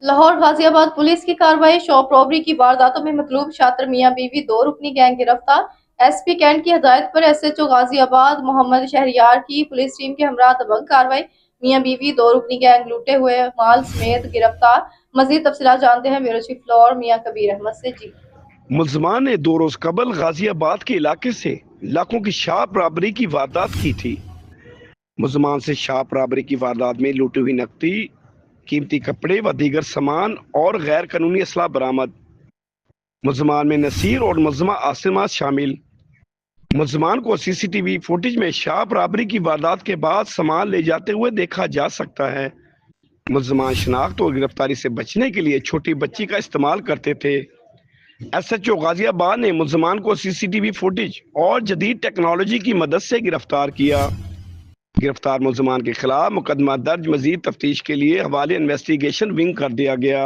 Lahore Ghaziabad police की कार्रवाई shop robbery की वारदातों में मतलूब शातिर मियां बीवी दो रुकनी गैंग गिरफ्तार। एसपी कैंट की हदायत पर एसएचओ गाजियाबाद मोहम्मद शहरियार की पुलिस टीम के हमरा दबंग कार्रवाई। मियां बीवी दो रुकनी गैंग लूटे हुए माल समेत गिरफ्तार। मजीद तफसीलात जानते हैं ब्यूरो चीफ लाहौर मियां कबीर अहमद से। जी, मुलजमान ने 2 रोज कबल गाजियाबाद के इलाके से लाखों की शॉप रॉबरी की वारदात की थी। मुलजमान से शॉप रॉबरी की वारदात में लूटी हुई नकदी, कीमती कपड़े व दीगर सामान और गैर कानूनी असला बरामद। मुलजमान में नसीर और मुलजमा आसिमा शामिल। मुलजमान को सीसीटीवी फुटेज में शॉप रॉबरी की वारदात के बाद सामान ले जाते हुए देखा जा सकता है। मुलजमान शनाख्त और गिरफ्तारी से बचने के लिए छोटी बच्ची का इस्तेमाल करते थे। एसएचओ गाजियाबाद ने मुलजमान को सीसीटीवी फुटेज और जदीद टेक्नोलॉजी की मदद से गिरफ्तार किया। गिरफ्तार मुलजमान के खिलाफ मुकदमा दर्ज, मजीद तफ्तीश के लिए हवाले इन्वेस्टिगेशन विंग कर दिया गया।